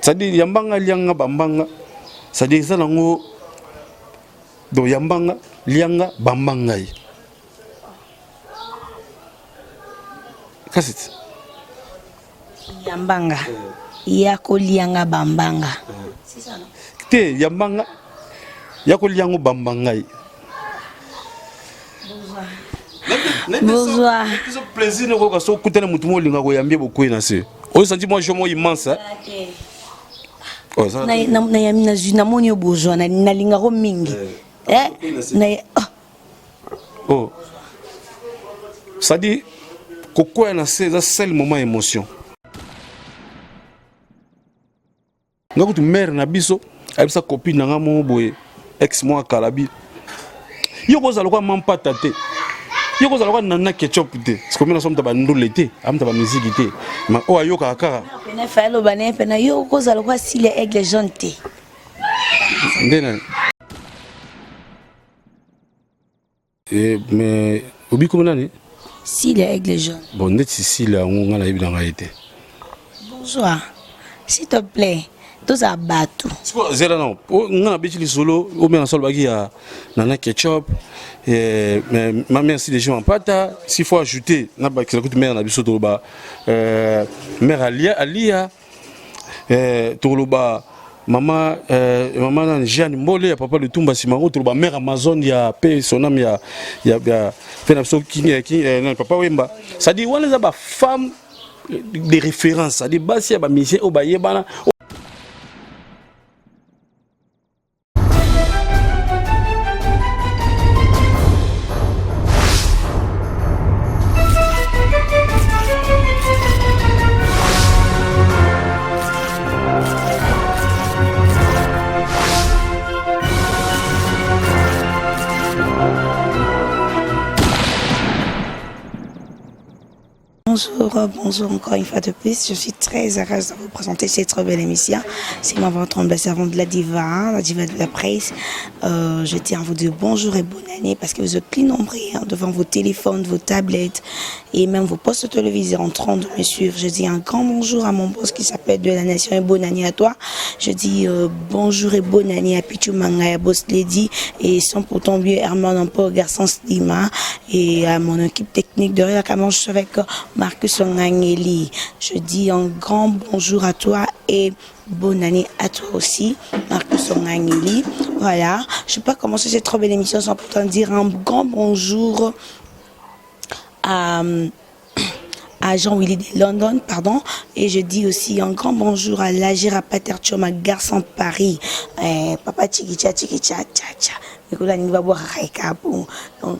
C'est-à-dire yambanga lianga bambanga. C'est-à-dire ça nango do yambanga lianga bambanga. Qu'est-ce que yambanga yako lianga bambanga. C'est ça non? Te yambanga yako liango bambanga. Bonsoir. C'est plaisir de voir que tu as un peu de beaucoup de choses. Au sentiment immense. Na bourgeois na linga ro mingi. Oh. Ça dit que c'est un seul moment d'émotion. Quand tu mères na biso, avec sa copine na mo boy ex moi kalabi. Yo ko zalwa mam patate. Yo ko zalwa nana ketchup te. C'est comme na sommes ba ndole te, am ta ba musique te. Ma o ayo kaka. Pena falo bana pena yo ko zalwa si les aigles jaunes te. Ndena. Mais obi comme nani? Si les aigles jaunes. Bon, net si la on a la été. Bonsoir. S'il te plaît. Tous à bateau. C'est quoi zéro non? On a habitué les solo, au moins en sol bagi à nana ketchup. Mais ma mère si les gens en pâte, s'il faut ajouter, n'a pas que ça coûte mère na biso toloba. Mère Alia, toloba. Maman Jeanne Mbole, papa de Tumba Simaro, toloba mère Amazon, il y a paix son âme, il y a fait la qui papa Wemba. Ça dit on les a ba femmes des références, ça dit bah si y a ba mission au ba yebana. Bonjour encore une fois de plus. Je suis très heureuse de vous présenter cette très belle émission. C'est ma votre humble servante de la diva de la presse. Je tiens à vous dire bonjour et bonne année parce que vous êtes plus nombreux devant vos téléphones, vos tablettes et même vos postes télévisés en train de me suivre. Je dis un grand bonjour à mon boss qui s'appelle De la Nation et bonne année à toi. Je dis bonjour et bonne année à Pichu Manga, à Boss Lady et sans pourtant vieux Herman Ampo, garçon Slima et à mon équipe technique de Réa Camon. Je suis avec Marcus Ongangeli. Je dis un grand bonjour à toi et bonne année à toi aussi, Marcus Ongangeli. Voilà, je ne vais pas commencer cette trop belle émission sans pourtant dire un grand bonjour à Jean-Willy de London, pardon. Et je dis aussi un grand bonjour à Lagira Paterchoma, garçon Paris. Papa Chikicha, Chikicha, Tcha. Donc,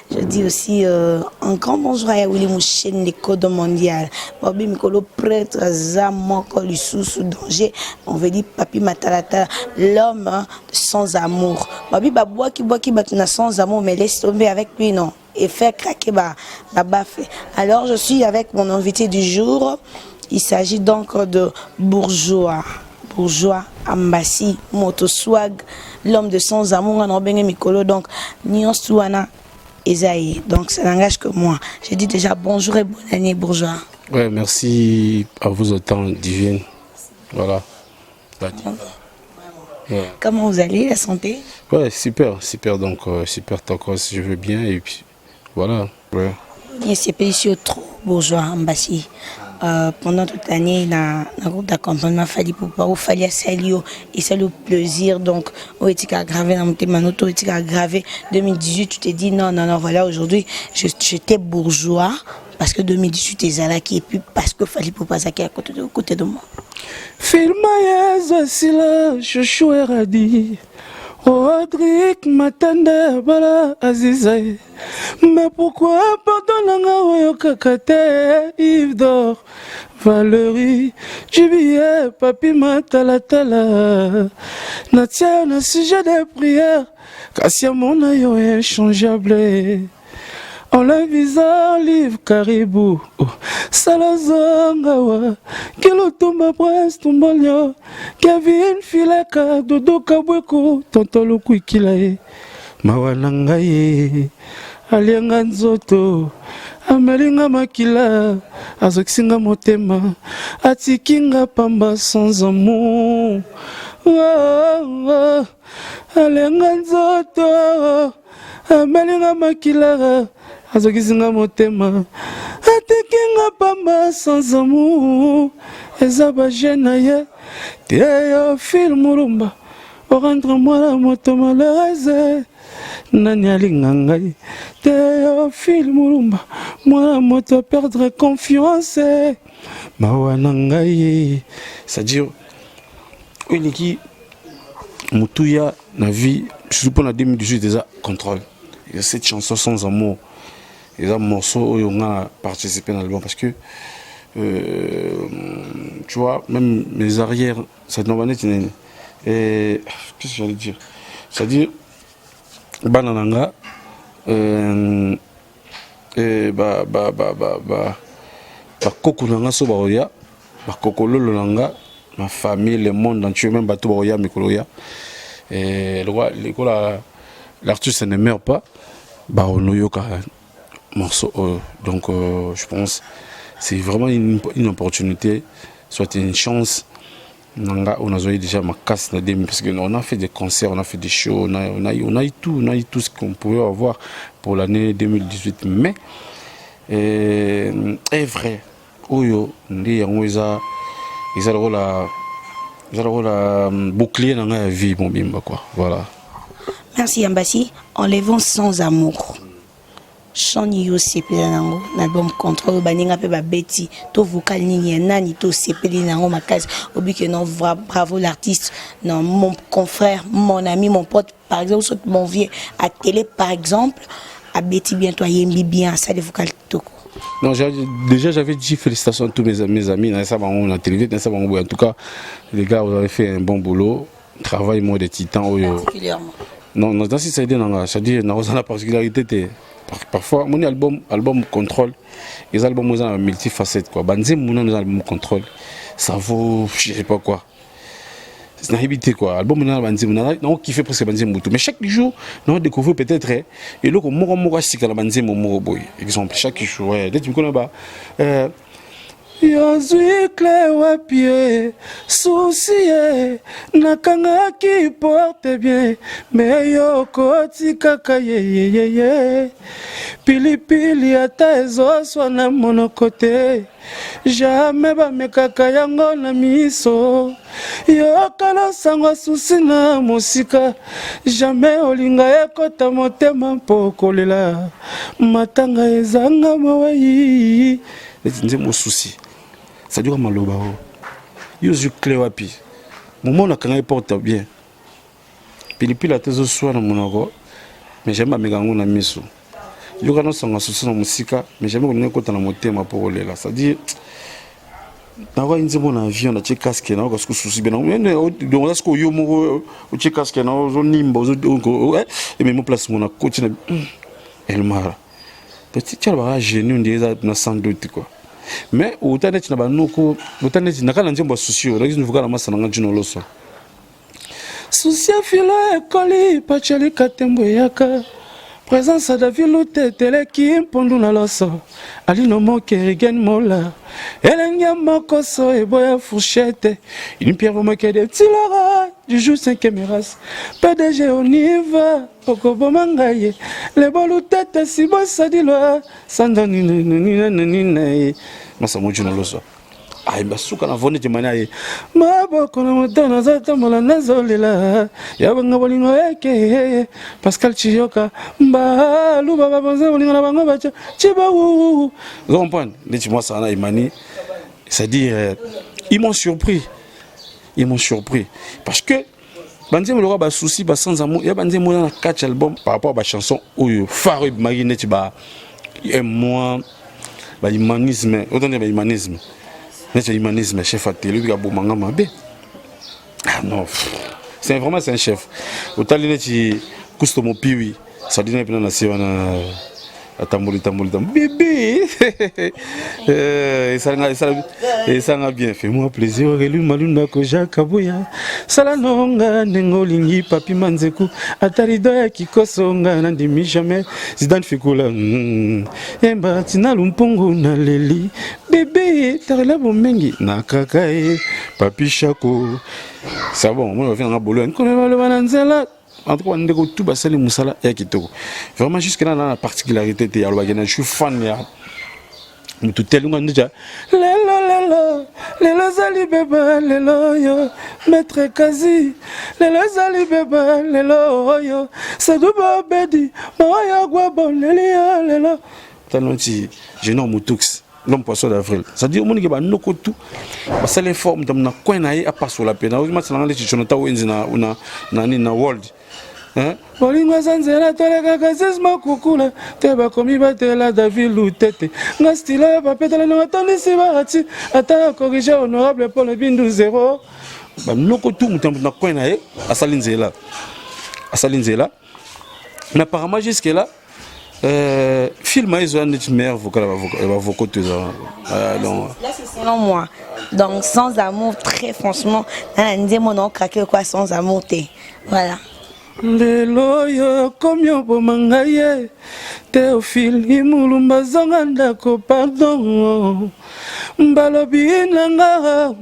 je dis aussi un grand bonjour à Willy Mouchen, les codes mondial. Bobby Mikolo, prêtre, Zamoko, le sous danger. On veut dire Papi Matalata, l'homme sans amour. Bobby Baboua qui batuna sans amour, mais laisse tomber avec lui, non. Et faire craquer fait. Alors, je suis avec mon invité du jour. Il s'agit donc de Bourgeois Ambassi, Motoswag, l'homme de sans amour, on a bien Mikolo, donc Nyon Souana Esaïe. Donc ça n'engage que moi. Je dis déjà bonjour et bonne année, Bourgeois. Ouais, merci à vous autant, Divine. Voilà. Ouais. Comment vous allez, la santé? Ouais, super. Donc, super, je veux bien. Et puis, voilà. Ouais. C'est pas ici trop, Bourgeois Ambassi. Pendant toute l'année, dans le groupe d'accompagnement, il fallait saluer et c'est le plaisir. Donc, on était gravé dans mon témanoto, on était gravé 2018. Tu t'es dit non, voilà, aujourd'hui, j'étais bourgeois parce que 2018, t'es Zalaki et puis parce que fallait pour pas à côté de moi. Filma Sila, Chouchou Eradi. Rodrigue Matanda Bala Azizaï. Mais pourquoi pardonne Kakate Yves d'Or Valérie Jubilé Papi Matalatala Natia na sujet de prière Kassia mon aïe inchangeable. On le visa livre caribou Salazangawa Kilo Tumba Prince Tumbolio Kevin Fileka Dodo Kabweko Tontolo Kwikilae Mawanangaye Alianga Nzoto amelinga makila azokisinga motema atikinga pamba sans amour alenga nzoto amelinga makila azokisinga motema atikinga pamba sans amour eza bajena ye Théophile Mulumba rendre-moi la moto malheureuse nani alinga ngai Théophile Mulumba moi la moto perdre confiance mawa na ngai c'est-à-dire eleki mutuya na vie surtout pour la 2018 déjà contrôle il y a cette chanson sans amour et un morceau où on a participé dans l'album parce que tu vois même mes arrières ça n'a pas été et qu'est-ce que j'allais dire c'est-à-dire banananga kokunanga so baoya bakokololo nanga ma famille le monde entier même bato baoya mikoloya et l'artiste ne meurt pas baonoyoka morceau donc je pense c'est vraiment une opportunité soit une chance on a déjà ma casse parce qu'on a fait des concerts, on a fait des shows, on a eu tout ce qu'on pouvait avoir pour l'année 2018. Mais est vrai, Oyo, ils ont le bouclier dans la vie, mon bimba quoi. Voilà. Merci Ambassi. Enlevons sans amour. Chani yo sepeli nango l'album Contrôle baninga pe ba beti to vocal nini nani to sepeli nango makasi obike non bravo l'artiste non mon confrère mon ami mon pote par exemple mon vieux à télé par exemple à beti bien toi yembi bien ça les vocal toko. Non, déjà j'avais dit félicitations à tous mes amis dans ça on a télé dans ça en tout cas les gars vous avez fait un bon boulot travail moi des titans particulièrement. Non dans si ça aide dans ça dit dans la particularité parfois mon album Contrôle les albums ont un multifacette quoi banzé mon album Contrôle ça vaut je sais pas quoi c'est une habitude quoi album on a banzé on kiffe presque banzé mutu mais chaque jour on découvre peut-être et là comme moi c'est que la banzé mon boy exemple chaque jour ouais dès tu me connais pas Yozui clé wapie souci nakanga qui porte bien mais yo koti kaka ye pilipili ata ezoswa na monokote jamais bamekaka yango na miso yo kala sango susi na musika jamais olinga ekota motema mpo kolela matanga ezanga mawai nze mo souci ça dure maloba yo je clé wapi moment na kanga porte bien pilipili atezo swa na monoko mais jamais megango na miso yo kana sanga susi na musika mais jamais olinga ekota na motema mpo kolela ça dit nawa inze mona avion na che casque na ko souci bien donc est-ce que yo mo o che casque na zo nimba zo et même place mona côté na el mara petit tu vas gêner on dirait na sans doute quoi mais autant net na banoko autant net na kala nzembo souci o raison vuka na masana nga jino loso souci filo ekoli pacheli katembo yaka présence à David Lutete qui pondu na loso alino mokerigen mola elenge mokoso e boya fourchette une pierre moke de tilara du jour 5e race PDG on y va okobo mangaye le bolutete si bossa dilwa sandani ni masa mojuna loso ay basuka na vone timana ye maboko na motana zata mola nazolela yabanga bolingo eke Pascal Chiyoka mba luba babanza bolingo na bango bacha chiba vous comprenez les moi ça na imani c'est-à-dire ils m'ont surpris parce que banze mo lora ba souci ba sans amour ya banze mo na 4 albums par rapport à ba chanson oyo phare magineti ba un mois ba humanisme autant de ba humanisme n'est humanisme chef à télé lui a beau manga mabe ah non c'est vraiment c'est un chef autant il est customo piwi ça dit na na atamboli bébé ça nga bien, fais-moi plaisir relu malunda ko jakabuya sala nonga nengolingi papi manzeku atarido ya kikosonga nandimi jamais zidan fikula emba tina lumpungu na leli bébé tarela bomengi na kakae papi chako c'est bon moi je viens na bolo nkola le bananzela. En tout cas, on est tout basé les moussala et kitoko. Vraiment jusque là la particularité de Yalwagena, je suis fan ya. Mais tout tel monde déjà. Lelo zali beba lelo yo maître Kazi. Lelo zali beba lelo yo. Saduba bedi moya gwa bon lelo. Tellement si je nomme Moutux. L'homme poisson d'avril. C'est-à-dire au monde qui va nous tout. Parce que les formes dans na coin na à pas sur la peine. Aujourd'hui maintenant on est chez Jonathan Wenzi na world. Hein? Bolingo zanzela toleka kasisma kukula teba komi batela David Lutete ngastila papetela no atondisi barati ata corriger honorable Paul Bindu 0 ba noko tout mutambu na coin na asalinzela mais apparemment jusque là film ils ont une meilleure vocale là c'est selon moi donc sans amour très franchement on mon nom craqué quoi sans amour voilà. Lelo yo komyo bomangaye Théophile imulumba zonga ndako pardon mbalobi nanga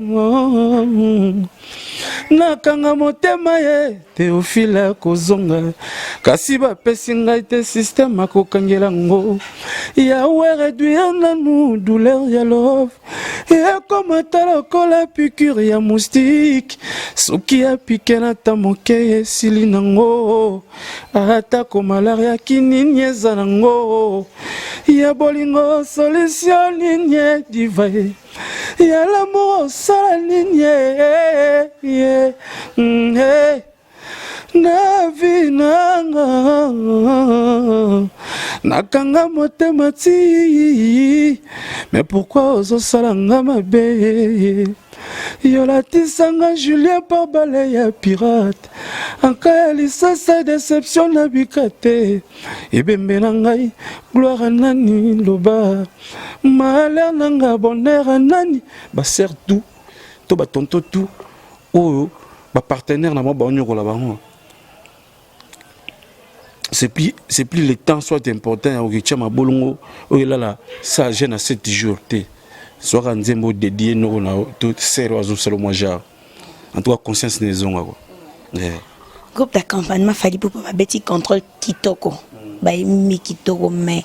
nakanga motema ye Théophile kozonga kasi bapesi ngai te système akokangela ngo yawe réduire nanu douleur ya love ekomata lokola piqûre ya moustique soki apike na ta moke esili nango atako malaria kinini eza nango ya bolingo solution nini diva ya l'amour osala nini na vi nanga nakanga motema ti mais pourquoi ozosala nga mabe yolatisanga Julien par balai ya pirate anka ya lisasa déception na bika te ebembe na ngai gloire nani loba malheur nanga bonheur nani baser tout to batonto tout oyo bapartenaire na mwa baonyokola bango. C'est plus le temps soit important au Gicha Mabolongo ou là ça gêne à 7 jours soit un zembo dédié non tout sérieux selon moi genre en tout cas conscience des ongs quoi. Groupe d'accompagnement fallait pour pas bêti contrôle Kitoko mi Kitoko mais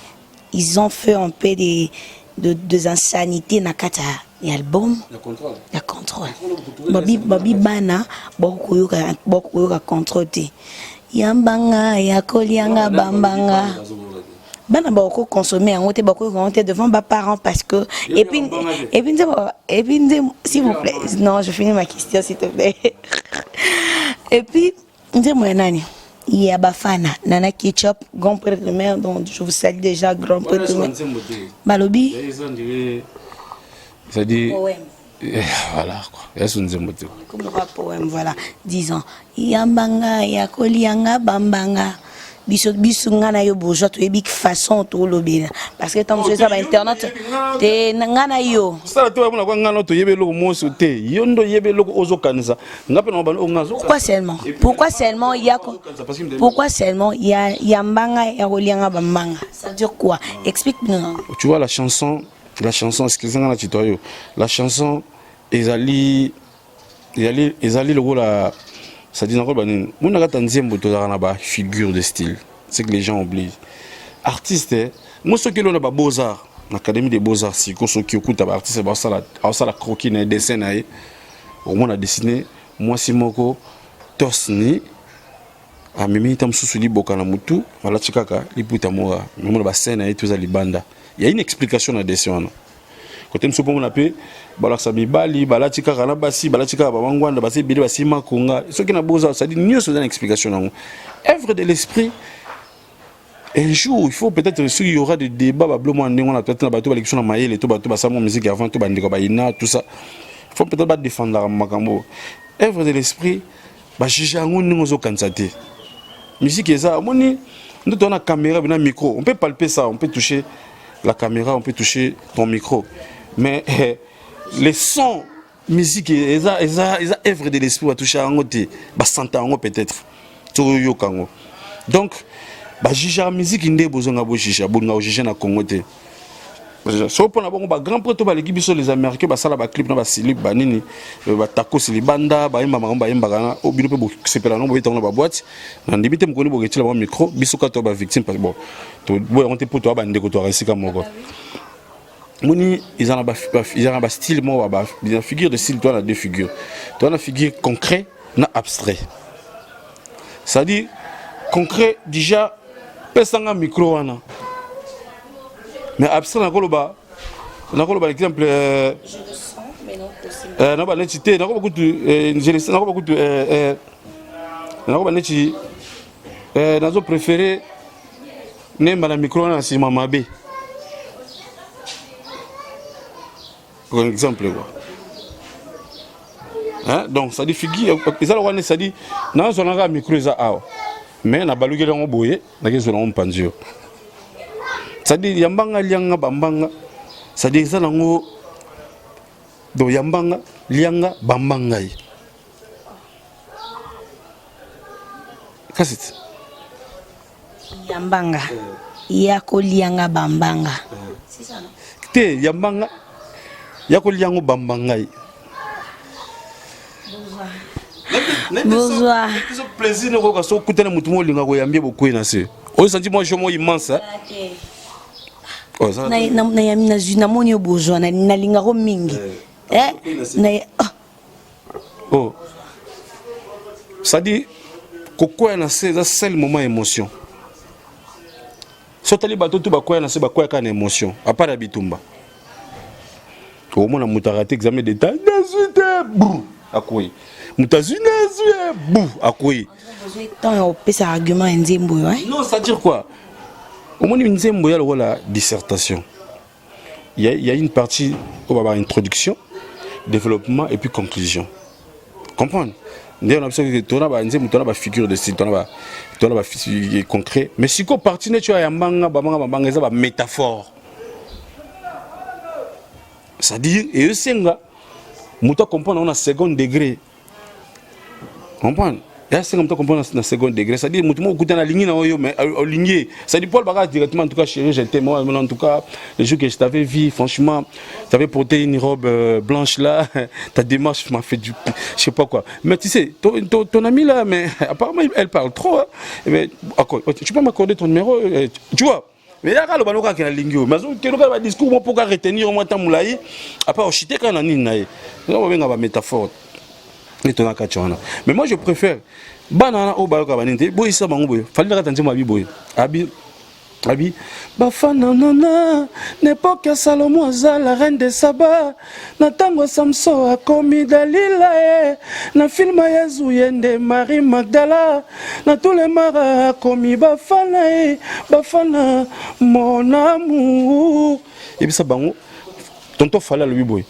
ils ont fait un peu de insanités na kata album la contrôle babi bana beaucoup yoka contrôle yambanga ya kolianga bambanga bana bako consommer en hôtel bako rentrer devant mes parents parce que et puis s'il vous plaît non je finis ma question s'il te plaît et puis dis-moi nani il y a bafana nana ketchup grand prêtre de mer donc je vous salue déjà grand prêtre de mer balobi ça dit voilà quoi est-ce une zemoto comme le poème voilà disons yambanga ya kolianga bambanga biso ngana yo bourgeois to ebik façon to lobina parce que tant que ça va internet te ngana yo ça to mona kwa ngana to yebe loko monso te yondo yebe loko ozokanisa ngape no bano ngazo pourquoi seulement yambanga ya kolianga bambanga ça veut dire quoi explique-nous. Tu vois la chanson excusez-moi la chanson ezali le rôle à ça dit encore bani mon na tanzembo to na ba figure de style c'est que les gens oublient artiste moi ce que l'on a ba beaux-arts l'académie des beaux-arts si ko so ki okuta ba artiste ba sala croquis na dessin na au moins a dessiné moi simoko tosni a mimi tam susuli bokana mutu wala chikaka liputa moa mon ba scène na tout za libanda. Il y a une explication à dessin. Quand on se pose on appelle balaksa bibali balatika kana basi balatika babangwanda basi bili basi makunga ce qui na besoin ça dit mieux c'est une explication. Œuvre de l'esprit. Un jour il faut peut-être qu'il y aura des débats bablement on a peut-être na bato l'élection na mayele to bato basa mo musique avant to bandiko ba ina tout ça. Il faut peut-être pas défendre makambo. Œuvre de l'esprit ba juger ngoni ngozo kansate. Musique eza moni Nous avons la caméra, un micro. On peut palper ça, on peut toucher la caméra, on peut toucher ton micro. Mais les sons, musique, ils ont œuvre de l'esprit à toucher à un côté. Peut-être. Donc, juger la musique, il y a besoin de juger la Congo. Si on a grand prêtre l'équipe sur les Américains, ça la clip na silip banini, tako silibanda, ba imba maramba imba kana, au bino pe sepela no boita na ba boîte, na ndibite mkoni bo ketila ba micro, biso ka to ba victime parce bon, to boy on te poto ba ndeko to resika moko. Moni ils en a ba style mo ba figure de style toi na deux figures. Toi na figure concret na abstrait. Ça dit concret déjà pesanga micro wana. Mais abstrait na koloba exemple je le sens mais non possible na ba netité na ko beaucoup je le sens na ko beaucoup na ko ba neti nazo préféré nemba na micro na sima mabe par exemple quoi hein donc ça dit figure ils allons voir ça dit na zo na micro za awa mais na balugela ngo boye na ke zo na mpanzio. C'est-à-dire yambanga lianga bambanga, c'est-à-dire ça nango do yambanga lianga bambanga. Qu'est-ce que c'est? Yambanga yako lianga bambanga. C'est ça non? Te yambanga yako lianga bambanga. Bonsoir. C'est plaisir de voir so kutana mutu mo linga ko yambie beaucoup na se. O sentiment jomo immense. na moni bourgeois na lingaro mingi oh ça dit kokwa na c'est seul moment émotion sotali bato tu bakwa na c'est bakwa ka na émotion à part bitumba au moins na mutarate examen d'état na bou akoi mutazina zue bou akoi tant pesa argument nzembo non ça dire quoi. Au moins, il y a la dissertation. Il y a une partie où on va avoir introduction, développement et puis conclusion. Comprendre? On a une figure de style, on a une figure concret. Mais si on partit, tu as une métaphore. C'est-à-dire, et aussi, on comprend on a second degré. Comprendre? Là, c'est comme ça qu'on comprend dans le second degré. C'est-à-dire que je suis en ligne, mais en ligne. C'est-à-dire Paul Baga directement, en tout cas, chérie, j'étais moi, en tout cas, le jour que je t'avais vu, franchement, tu avais porté une robe blanche là, ta démarche m'a fait du. Je sais pas quoi. Mais tu sais, ton amie là, mais apparemment, elle parle trop. Hein. Mais, tu peux m'accorder ton numéro, tu vois? Mais il y a un baloka qui est en ligne. Mais il y a un discours pour retenir au moins ta moulaï. Après, on chite quand on a une métaphore. Mais moi je préfère banana au baloka baninte boy ça bango boy fallait la tante mabi boy abi bafana nana n'époque Salomon azal la reine de Saba na tango Samson a commis Dalila na film Yesu yende Marie Magdala na tous les maras commis bafana mon amour et puis ça bango tonto fallait le boy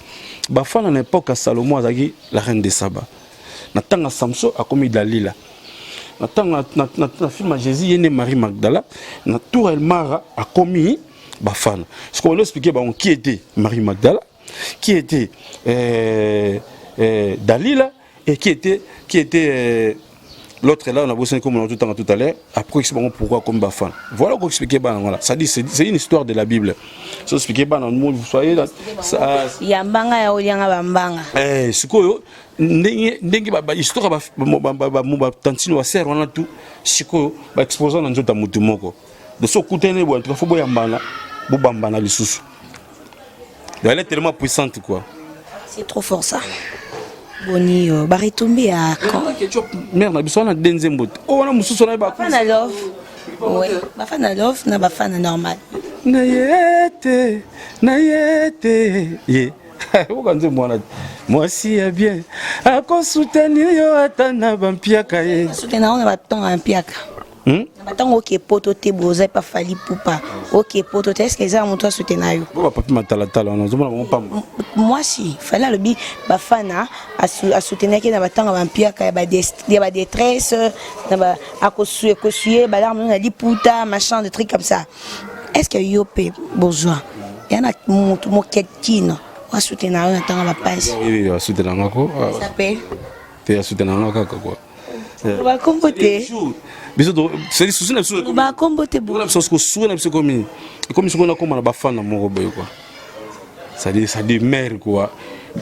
bafana n'époque Salomon azaki la reine de Saba na tanga Samson a commis Dalila na tanga na film Jésus yene Marie Magdala na tour El Mara a commis bafana. Ce qu'on veut expliquer qui était Marie Magdala, qui était Dalila et qui était l'autre là on a bossé comme on a tout à l'heure après expliquer pourquoi comme bafana. Voilà qu'on expliquer voilà. Ça dit c'est une histoire de la Bible. Ça expliquer vous soyez là ça yambanga ya olianga bambanga. Sikoyo ndenge ba histoire ba tantino wa ser wana tout sikoyo ba exposant na nzota mutu moko de so kutene bo tout faut boyambana bo bambana lisusu. Elle est tellement puissante quoi. C'est trop fort ça. Boni baritumbi à quand merde na biso na denzembo o wana mususu na ba fana love ouais bafana love na bafana normal na yete ye moi aussi bien à soutenir yo atana bampiaka ye soutenir on va ton un piaka Maintenant, ok, poto te boza pas fali poupa. Ok, poto te est-ce que ça monte soutenir yo? Bon, papi matalatala, on a besoin pas. Moi si, fallait le bi bafana à soutenir qui na batanga vampire ka ba détresse, na ba à kosuye ba larme on a dit puta machin des trucs comme ça. Est-ce que yo pe bourgeois? Il y en a mon ketino. On soutenir on attend la passe. Oui, on soutenir ngako. Ça s'appelle Te soutenir ngako quoi. On va compoter. C'est soutenir sur On va compoter bon. On se soutenir sur comme ce qu'on a comme la bafana mon boy quoi. Ça dit mère quoi.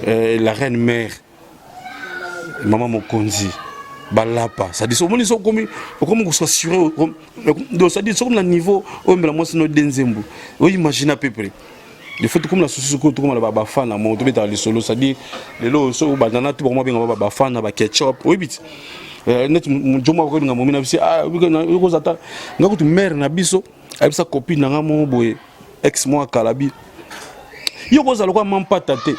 La reine mère. Maman Mokonzi. Balapa. Ça dit ça comme vous s'assurer donc ça dit sur le niveau où la moi c'est notre denzembu. Vous imaginez à peu près. Le fait comme la sauce comme la bafana mon tomber dans les solos ça dit les lots so banana tout pour moi bien bafana ba ketchup. Oui bit. Net mon joma ko nga momina bisi ko zata ngako tu mère na biso abisa copine na ngamo boye ex moi kalabi yo ko zalo kwa mampata te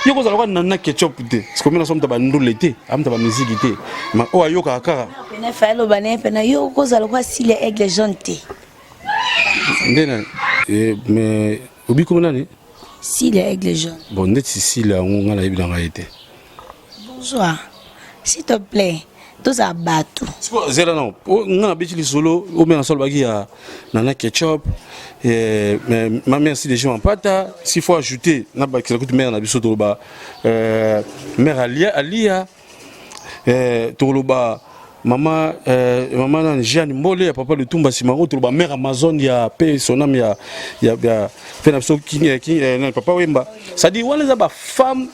yo ko zalo kwa nana ketchup te c'est comme na somta ba ndule te amta ba musique te ma o ayo kaka pena falo bané pena yo ko zalo kwa si les aigles jaunes te ndena mais obi comme nani si les aigles jaunes bon net si la on la ibina été bonjour s'il te plaît tous à bateau. Zéro non. On a habitué les solos. Au moins en sol bagi à nana ketchup. Mais ma mère si les gens en pata. S'il faut ajouter, n'a pas que ça coûte mère na biso toloba. Mère Alia. Toloba. Maman maman Jeanne Molé papa de Tumba Simaro toloba mère Amazon ya paix son âme ya fait na biso qui papa Wemba. Ça dit on les a ba femme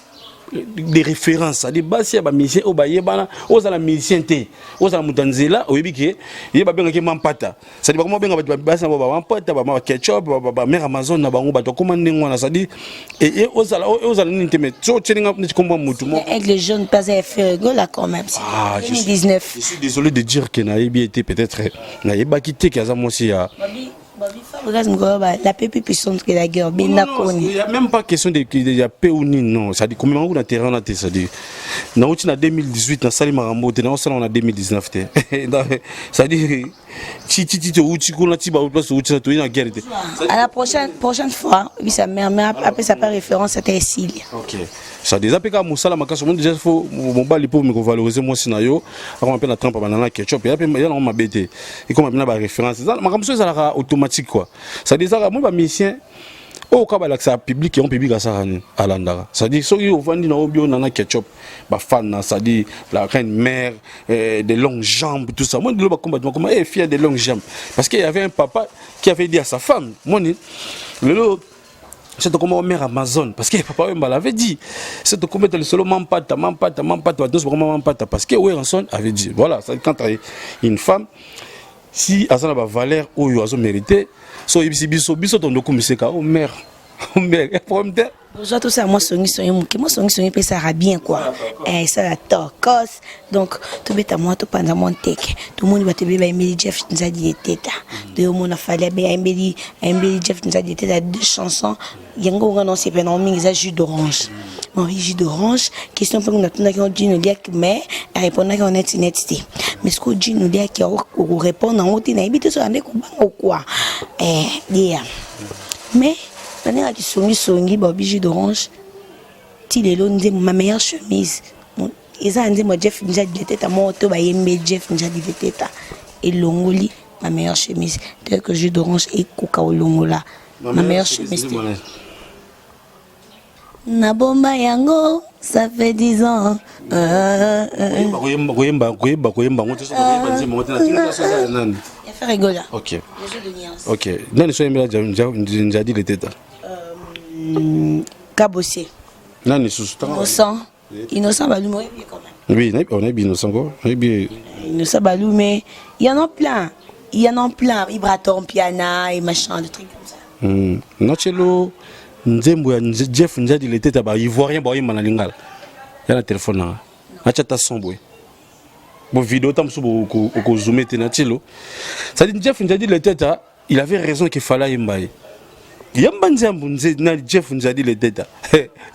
des références ça dit basi ba musicien o ba yebana o za la musicien te o za mutanzela o yebike yeba benga ke mampata ça dit ba comment benga ba basi ba mampata ba ketchup ba mère Amazon na bango ba to commande ngwana ça dit et o za ni te met so tcheninga ni komba mutu mo avec les jeunes pas à faire là quand même 2019 je suis désolé de dire que na yebi été peut-être na yeba quitté kaza mo si ya la paix plus puissante que la guerre. Il n'y a même pas question de paix ou non. Ça dit combien on a terrain là, ça dit. Nous sommes en 2018, dans Salim Marambo, nous sommes en 2019. Ça dit à la prochaine fois, oui, sa mère après ça par référence c'était Cécile. OK. Ça déjà peka musala makaso mon déjà faut mon bali pour me valoriser moi sinayo avant appelle la trempe banana ketchup et après il y a on m'a bêté et comme bien la référence ça makaso ça la automatique quoi ça dit ça moi ba musicien au cas ba ça public et on public à ça à l'andara ça dit so yo vandi na obio nana ketchup ba fan ça dit la reine mère des longues jambes tout ça moi de ba combat comment est fier des longues jambes parce qu'il y avait un papa qui avait dit à sa femme moi le c'est comme mère Amazon parce que papa l'avait dit c'est comme le solo mampata parce que Wilson avait dit voilà quand une femme si elle a la valeur ou elle a mérité so biso ton dokumiseka o mère problème de bonjour tout ça moi songi peut ça bien quoi et ça la torcos donc tout bête à moi tout pendant mon tek tout le monde va te bien Emily Jeff nous a dit teta de mon a fallu bien Emily Jeff nous a dit teta deux chansons yango on c'est pas non mais jus d'orange bon jus d'orange question pour nous on dit nous dire mais répondre qu'on est netité mais ce qu'on dit nous dire qui répondre en haute na habite sur ande quoi dire mais maintenant tu songi jus d'orange ti lelo nze ma meilleure chemise eza nze mo Jeff nja di teta moto ba yembe Jeff nja di teta et longoli ma meilleure chemise tel que jus d'orange et coca au longola ma meilleure chemise na bomba yango ça fait 10 ans il fait rigoler OK non so yemba nja di teta Cabossé. Non, Innocent Balou, quand même. Oui, on est bien innocent. Innocent Balou, mais il y en a plein. Vibraton, piano et machin, des trucs comme ça. Nachelo, Nzembo, Jeff, Nzadi, il était à Ivoirien, Boy, Manalingal. Il y a un téléphone. Nachata Somboy. Bon, vidéo, tam sous au zoomé, Nachelo. Ça dit, Jeff, Nzadi, il était à. Il avait raison qu'il fallait y mbaye. Yamba nzambu nze na Jeff nzadi le teta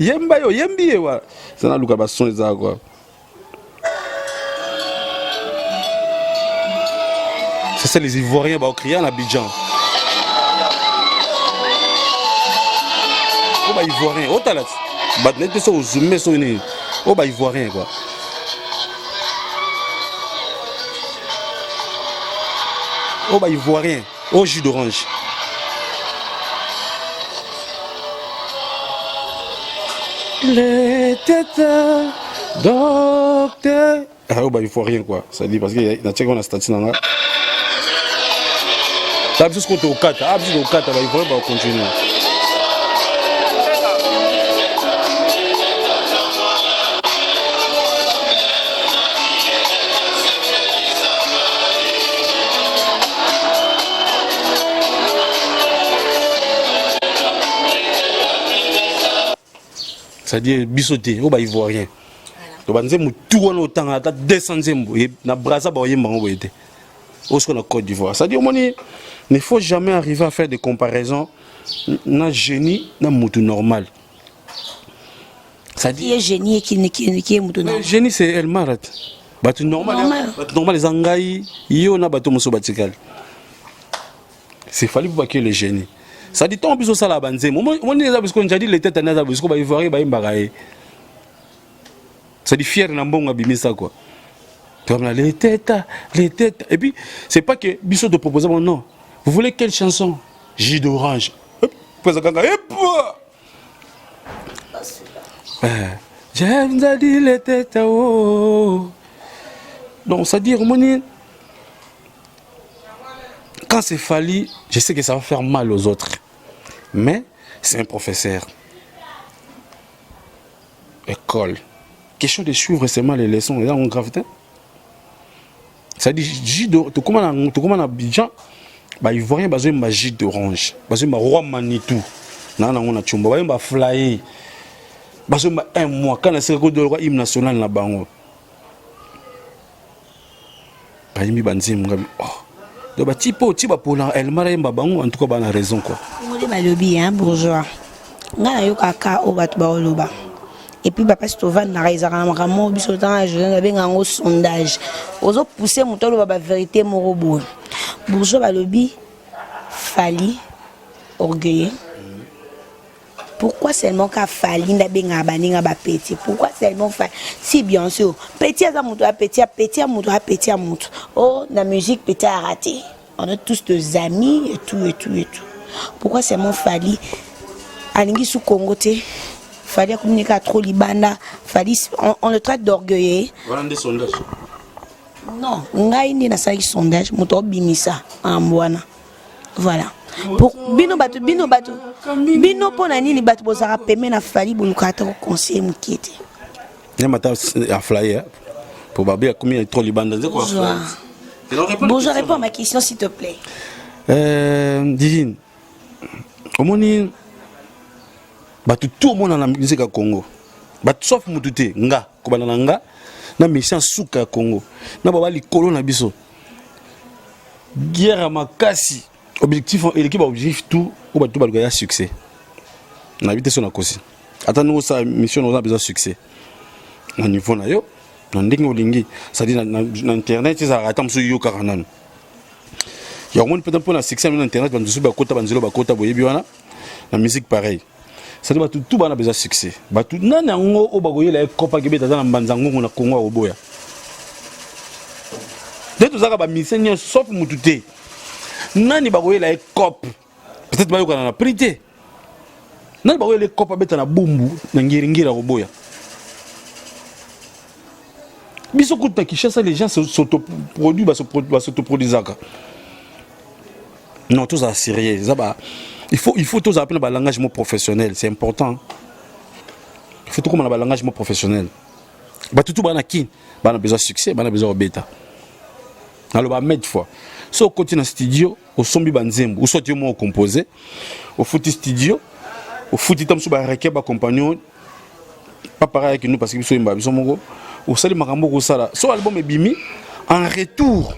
yamba yo yambi wa sana luka ba son za quoi C'est ça les Ivoiriens bah crier en Abidjan. Oh bah Ivoirien, oh t'as là. Bah n'était ça au zoomé sur une. Oh bah Ivoirien quoi. Oh bah Ivoirien, oh jus d'orange. Les têtes docteur. Ah oh bah Ivoirien quoi. Ça dit parce qu'il y a qu'on a statut dans là. Ça veut dire qu'on est au 4, ah c'est au 4, bah Ivoirien va continuer. C'est-à-dire bisoté, oh bah Ivoirien. Donc bah nous tout on autant à 200e et na brasa ba yemba on était. Au ce qu'on a Côte d'Ivoire. C'est-à-dire il ne faut jamais arriver à faire des comparaisons na génie na mutu normal. C'est-à-dire qui est génie et qui est mutu normal. Génie c'est El Marat. Batu normal les angai yo na bato muso batikal. C'est fallu pour que les génies. Ça dit tant plus au sala banzem. Moi parce qu'on a dit les têtes à naza parce qu'on va y voir ba imbagaye. Ça dit fier na mbonga bimisa quoi. Comme là les têtes. Et puis c'est pas que biso de proposer non. Vous voulez quelle chanson? Jus d'orange. J'ai dit les têtes oh. Donc ça dit Romani. Quand c'est fallu, je sais que ça va faire mal aux autres. Mais c'est un professeur. École. Question de suivre seulement les leçons. Et là, on grave. Ça dit, tout comme on a Abidjan, il voit rien, il y a jus d'orange. Il y a roi Manitou. Il y a chumba, il y a flyer. Il y a un mois. Quand on a le roi hymne national, il y a bango. Il y a donc bah tipo pour elle m'a en tout cas on a raison quoi. On dit balobi hein bourgeois. Nga yo kaka o bat ba oloba. Et puis papa Stovan na raisa na makambo biso temps je na benga ngo sondage. Ozo pousser moto lo ba vérité mo robot. Bourgeois balobi Fali orgueilleux. Pourquoi seulement qu'a Fali na benga baninga ba petit? Pourquoi seulement Fali? Si bien sûr, petit à moto à petit à moto à petit à moto. Oh, la musique petit à rater. On est tous des amis et tout. Pourquoi seulement Fali? Alingi sous Congo te. Fali a communiqué à trop Libanda. Fali on le traite d'orgueilleux. Voilà des sondages. Non, ngai ni na sa sondage moto bimisa en mwana. Voilà. Pour bino pona nini bato bozara peme na Fali bolukata ko conseiller mukete. Nyamata a flyer pour babé combien trop libanda quoi. Bonjour, réponds à ma question s'il te plaît. Divine. Au moni bato tout le monde dans la musique à Congo. Bato sauf mututé nga ko banana nga na mission suka Congo. Na baba likolo na biso. Guerre makasi. Objectif et l'équipe objectif tout ou tout le succès. On a évité son akosi. Attends-nous sa mission on a besoin de succès. Au niveau na yo, on dingue olingi, ça dit dans internet ça attend sur yo karanan. Ya on peut pour la succès dans internet bandu sur ba kota boye biwana. La musique pareil. Ça dit tout bana besoin de succès. Ba tout nana ngo o bagoye la kopa kebeta dans mbanzango na Congo oboya. Dès tout ça ba mission sauf mututé. Nani bagoye la cop peut-être bayo kana na prité nani bagoye les cop abeta na bumbu na ngiringira koboya biso kuta Kinshasa les gens s'autoproduisent s'autoproduisaka non tous à sérieux ça ba il faut tous apprendre le langage professionnel c'est important il faut tout comme le langage professionnel ba tout bana ki bana besoin succès bana besoin beta alors ba mettre fois so au côté dans studio au sombi banzembo ou sorti moi composer au foot studio au foot tam so ba rekeba compagnon pas pareil avec nous parce que biso mongo au sali makambo ko sala so album est bimi en retour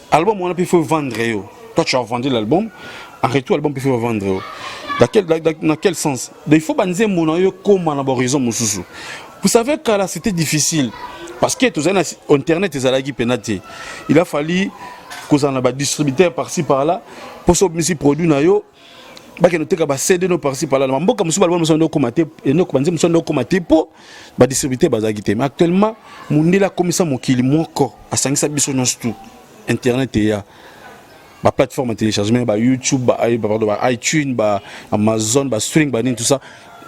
album on a pu faire vendre yo toi tu as vendu l'album en retour album peut faire vendre yo dans quel sens il faut banzembo na yo comme na horizon mususu vous savez que là c'était difficile parce que tout ça internet ezalaki penate il a fallu cause on a ba distributeur par-ci par-là pour so musique produit na yo ba ke noté ka ba CD no par-ci par-là mboka musu ba musu ndo komate et no kobanze musu ndo komate po ba distributeur bazagité mais actuellement mundela komisa mokili moko asangisa biso nyonso tout internet et ya ba plateforme de téléchargement ba YouTube ba iTunes ba Amazon ba streaming ba tout ça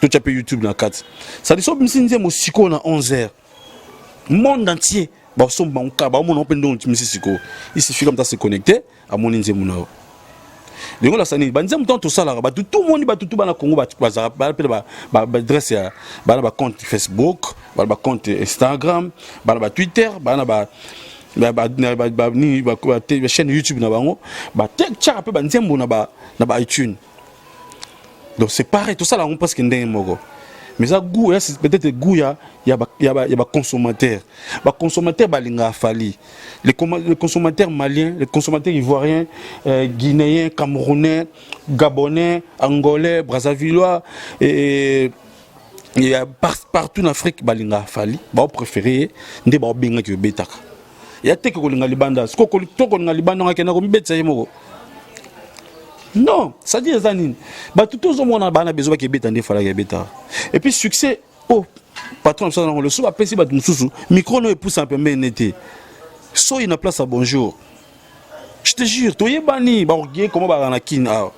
tout tu peux YouTube dans 4 ça dit so msinze mo siko na 11h monde entier ba so banka ba mon open don siko il suffit comme ça se connecter à mon nze munao les gens là ça ni ba nze muton to sala ba tout le monde ba tout ba na Congo ba adresse ya ba compte Facebook ba compte Instagram ba Twitter ba chaîne YouTube na bango ba tek cha pe ba nzembo na ba iTunes donc c'est pareil tout ça là on pense que ndenge moko mais ça goût c'est peut-être goût ya consommateur balinga fali les consommateurs maliens les consommateurs ivoiriens guinéens camerounais gabonais angolais brazzavillois et partout en Afrique balinga fali ba préféré ndé ba benga ke betaka ya teke ko linga libanda ko to linga libanda ngakena ko mbetsa yemoko non ça dit zanine ba tout au monde ba na besoin ke beta ndé fala ke beta et puis succès oh patron ça dans le sou ba pesi ba mususu micro no epousse un peu meneté so il na place à bonjour je te jure to yebani ba orgueil comment ba na kin ah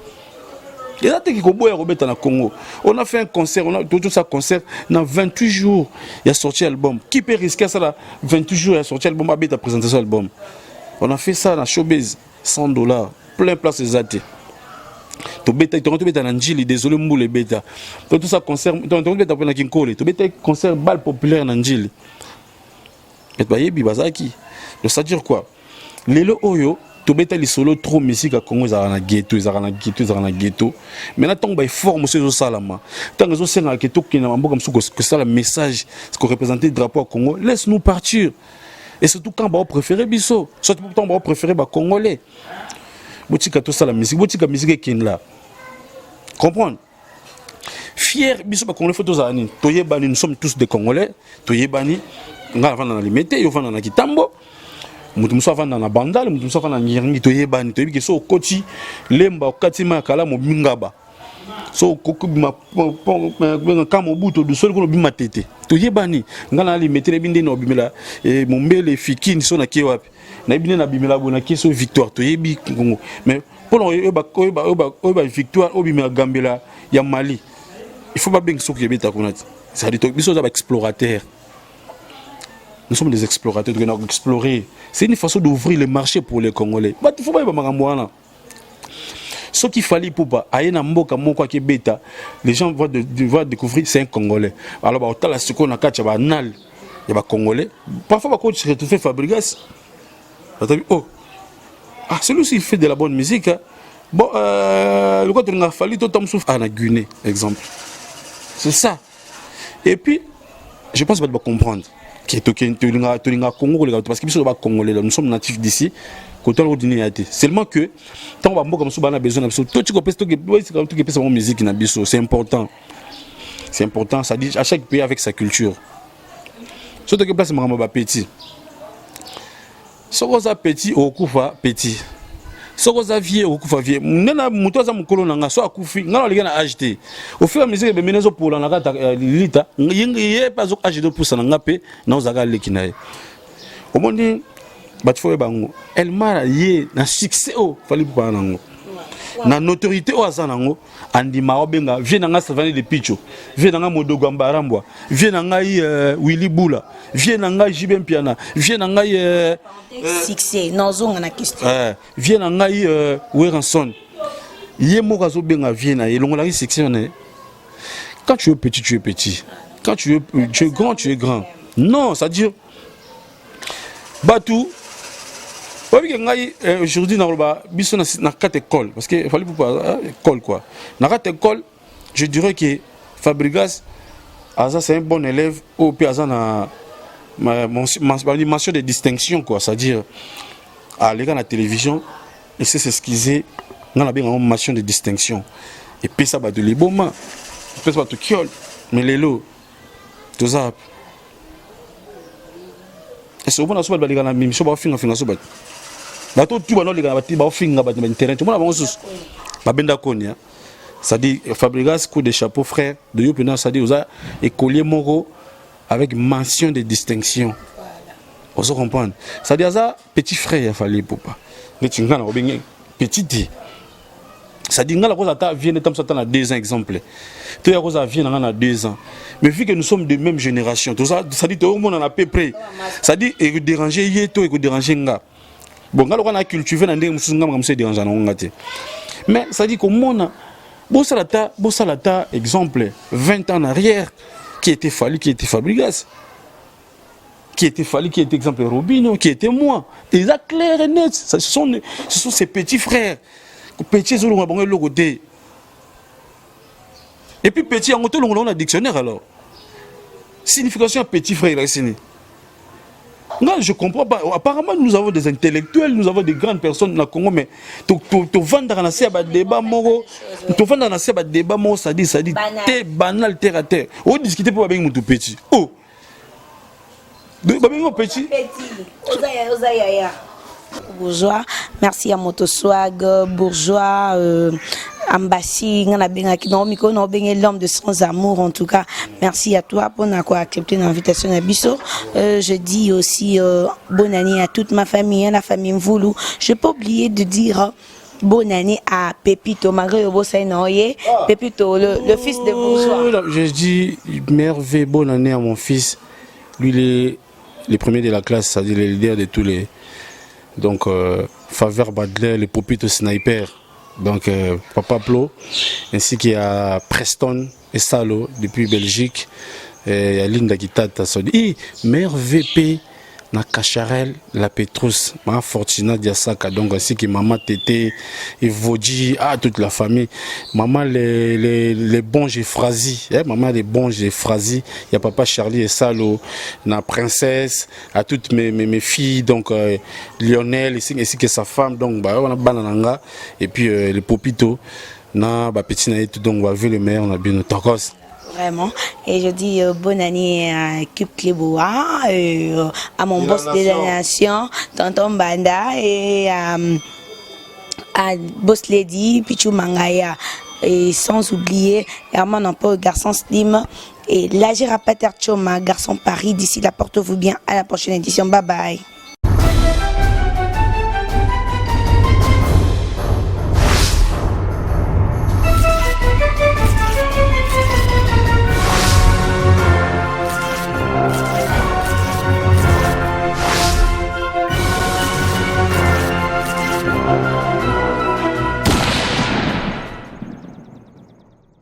et là, tu es na Congo. On a fait un concert, on a tout ça concert dans 28 jours. Il a sorti l'album. Qui peut risquer ça là 28 jours, il a sorti l'album, il a présenté son album. On a fait ça dans Showbiz, $100, plein place exact. Tu bêta na Njili, désolé moule bêta. Tout ça concert, tu bêta pour na Kinkole, tu bêta concert bal populaire na Njili. Et bah yebi bazaki. Donc ça dire quoi? Lelo oyo to beta li solo trop musique à Congo za na ghetto maintenant tant ba forme ce salama tant zo senga ghetto qui na mboka msuko que ça le message ce que représenter drapeau à Congo laisse nous partir et surtout quand ba préférer biso surtout pourtant ba préférer ba congolais botika to ça la musique botika musique qui là comprendre fier biso ba congolais photos za ni to yebani nous sommes tous des congolais to yebani ngala vana na limité yo vana na kitambo mutu muso avanda na bandale mutu muso avanda na ngiringi to yebani to yebiki so koti lemba okati makala mo bingaba so kokubima kamo buto du sol ko bima tete to yebani ngana ali metere binde no bimela e mombele fikini so na ke wapi na binde na bimela bona ke so victoire to yebi Congo mais pour oba victoire obimela gambela ya Mali il faut pas bien so ke beta konati ça dit to biso za ba explorateur. Nous sommes des explorateurs, nous avons exploré. C'est une façon d'ouvrir le marché pour les Congolais. Il ne faut pas y ce qu'il fallait pour pas, les gens vont découvrir c'est un Congolais. Alors, il y a des Congolais. Parfois, quand tu retrouves Fabregas, oh, celui-ci il fait de la bonne musique. Bon, le quoi il a fallu tout le temps à Guinée, exemple. C'est ça. Et puis, je pense que tu vas comprendre. Congo parce que nous sommes natifs d'ici seulement que tant on a besoin de musique c'est important ça dit à chaque pays avec sa culture surtout que place petit petit au kufa petit sokoza vieux okufa vieux nena muto za mukolo nanga so akufi ngalo ligana acheter au fur et à mesure que bemenezo pour la kata lita yé pas zo acheter pour ça ngape na ozaka lekinaye omoni batfo bango elle mara yé na succès o fali pa nango na notoriété o azanango andima obenga vie nanga Savani de Picho vie nanga Modogo Mbarambwa vie nanga Willy Bula vie nanga Jibem Piana vie nanga succès nozonga na question vie nanga Weranson yé mokazo benga vie na elongola succès ne quand tu es petit quand tu es grand non ça dire Batou. Aujourd'hui, na 4 écoles, parce qu'il fallait pas école quoi. Dans 4 écoles, je dirais que Fabregas, c'est un bon élève, ou puis Aza mention de distinction quoi, c'est-à-dire à l'écran de la télévision, il s'est excusé, on a bien une mention de distinction. Et puis ça va de l'iboma, puis ça va de kiol, mais les lots, tout ça. Et c'est au bon à ce moment-là, il y a une mission à faire. bato tu bano leka bati ba finga ba internet tu mona bango sus ba benda konya ça dit Fabregas coup de chapeau frère de yo pena ça dit oza écolier moko avec mention de distinction. On se comprend. Ça dit ça petit frère il fallait papa. Les tingana obengé petit dit. Ça dit ngala cause ata vient tam ça dans 2 ans exemple. Tu ya cause vient dans 2 ans. Mais vu que nous sommes de même génération, tout ça dit tout le monde en a peu près. Ça dit et déranger yeto et déranger nga. Bon ngala ko na cultiver na ndenge musu ngam se déranger na ngate. Mais ça dit comment on a Bossalata, exemple, 20 ans en arrière, qui était Fali, qui était Fabregas, qui était Fali, qui était exemple Robinho, qui était moi. Et ça clair et net, ce sont ces petits frères. Petits, ils ont le côté. Et puis petit, on a un dictionnaire alors. Signification petit frère, il a signé. Non, je ne comprends pas. Apparemment, nous avons des intellectuels, nous avons des grandes personnes dans le Congo, mais tu vends dans un débat moro, tu vends dans un débat moro, ça dit, t'es banal, terre à terre. On discute pour avec mon tout petit. Oh, petit. Bourgeois, merci à Motoswag, bourgeois, Ambassi, l'homme de sans amour en tout cas. Merci à toi pour avoir accepté l'invitation à Bisso. Je dis aussi bonne année à toute ma famille, la famille Mvoulou. Je peux pas oublier de dire bonne année à Pépito, malgré le Pépito, le fils de bourgeois. Je dis merveille, bonne année à mon fils. Lui, il est le premier de la classe, c'est-à-dire le leader de tous les. Donc, Faveur Badler, le Popito Sniper. Donc, Papa Plo, ainsi qu'il y a Preston et Salo depuis Belgique. Et il y a Linda Guitata. Et mère VP, na Cacharel, la Petrus, ma Fortuna Diasaka. Donc, ainsi que Maman Tété, et Vodji, toute la famille. Maman, les bons Géphrasie. Maman, les bons Géphrasie. Il y a Papa Charlie et Salo, na Princesse, à toutes mes filles. Donc, Lionel, ainsi que sa femme. Donc, on a Banananga. Et puis, les Popito, na petit naït. Donc, on va voir le maire, on a bien nos tacos. Vraiment. Et je dis bonne année à Cube Clébois, à mon boss de la nation, Tonton Banda, et à Boss Lady, Pichou Mangaya. Et sans oublier Herman Ampo, garçon Slim, et l'Agir à Pater Choma, garçon Paris. D'ici là, portez-vous bien. À la prochaine édition. Bye bye.